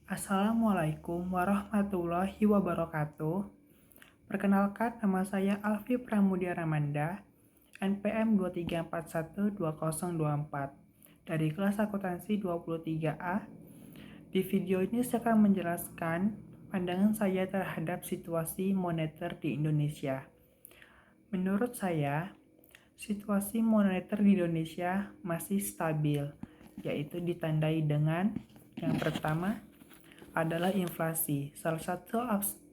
Assalamualaikum warahmatullahi wabarakatuh. Perkenalkan, nama saya Alfi Pramudia Ramanda, NPM 23412024 dari kelas akuntansi 23A. Di video ini saya akan menjelaskan pandangan saya terhadap situasi moneter di Indonesia. Menurut saya, situasi moneter di Indonesia masih stabil, yaitu ditandai dengan yang pertama adalah inflasi. Salah satu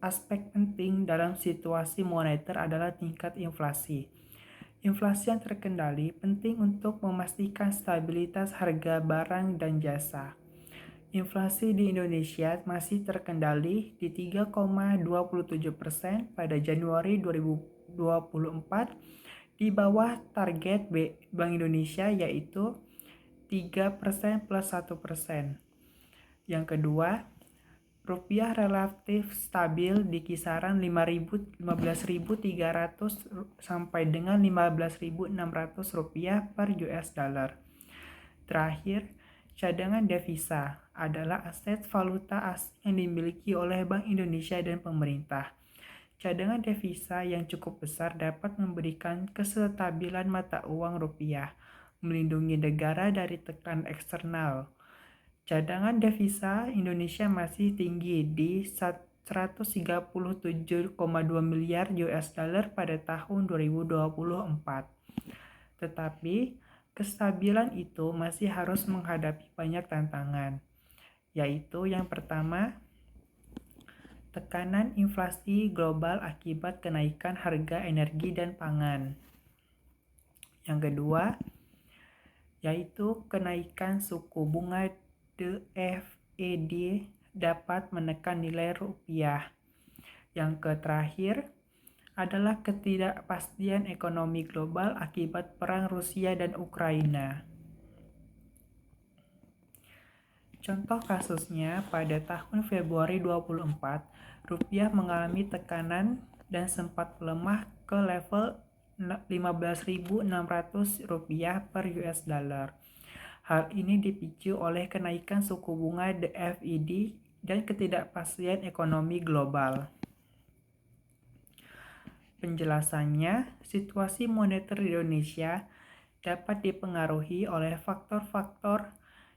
aspek penting dalam situasi moneter adalah tingkat inflasi. Inflasi yang terkendali penting untuk memastikan stabilitas harga barang dan jasa. Inflasi di Indonesia masih terkendali di 3,27% pada Januari 2024, di bawah target Bank Indonesia yaitu 3% plus 1%. Yang kedua, rupiah relatif stabil di kisaran 15.300 sampai dengan 15.600 rupiah per US dollar. Terakhir, cadangan devisa adalah aset valuta asing yang dimiliki oleh Bank Indonesia dan pemerintah. Cadangan devisa yang cukup besar dapat memberikan kestabilan mata uang rupiah, melindungi negara dari tekanan eksternal. Cadangan devisa Indonesia masih tinggi di 137,2 miliar US dollar pada tahun 2024. Tetapi, kestabilan itu masih harus menghadapi banyak tantangan, yaitu yang pertama, tekanan inflasi global akibat kenaikan harga energi dan pangan. Yang kedua, yaitu kenaikan suku bunga The Fed dapat menekan nilai rupiah. Yang terakhir adalah ketidakpastian ekonomi global akibat perang Rusia dan Ukraina. Contoh kasusnya, pada tahun Februari 2024, rupiah mengalami tekanan dan sempat melemah ke level 15.600 rupiah per US dollar. Hal ini dipicu oleh kenaikan suku bunga The Fed dan ketidakpastian ekonomi global. Penjelasannya, situasi moneter di Indonesia dapat dipengaruhi oleh faktor-faktor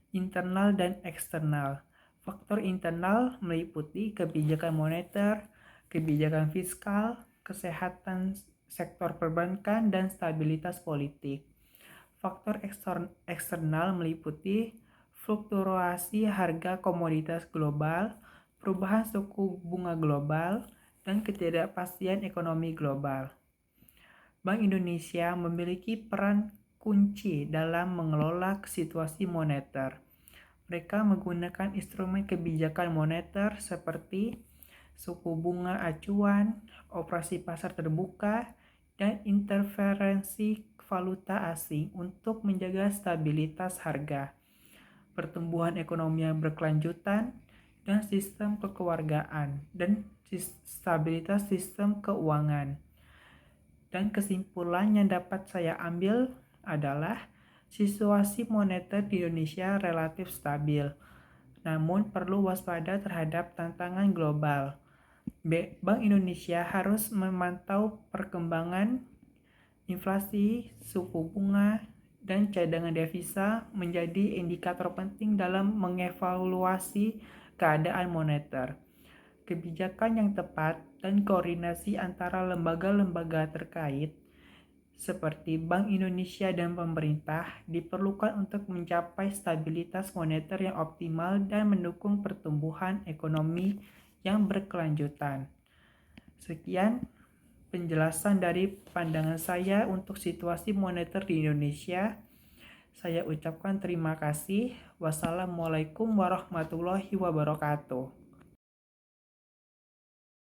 internal dan eksternal. Faktor internal meliputi kebijakan moneter, kebijakan fiskal, kesehatan sektor perbankan, dan stabilitas politik. Faktor eksternal meliputi fluktuasi harga komoditas global, perubahan suku bunga global, dan ketidakpastian ekonomi global. Bank Indonesia memiliki peran kunci dalam mengelola situasi moneter. Mereka menggunakan instrumen kebijakan moneter seperti suku bunga acuan, operasi pasar terbuka, dan interferensi valuta asing untuk menjaga stabilitas harga, pertumbuhan ekonomi yang berkelanjutan, dan sistem kekeluargaan, dan stabilitas sistem keuangan. Dan kesimpulan yang dapat saya ambil adalah situasi moneter di Indonesia relatif stabil, namun perlu waspada terhadap tantangan global. Bank Indonesia harus memantau perkembangan inflasi, suku bunga, dan cadangan devisa menjadi indikator penting dalam mengevaluasi keadaan moneter. Kebijakan yang tepat dan koordinasi antara lembaga-lembaga terkait seperti Bank Indonesia dan pemerintah diperlukan untuk mencapai stabilitas moneter yang optimal dan mendukung pertumbuhan ekonomi yang berkelanjutan. Sekian penjelasan dari pandangan saya untuk situasi moneter di Indonesia. Saya ucapkan terima kasih. Wassalamualaikum warahmatullahi wabarakatuh.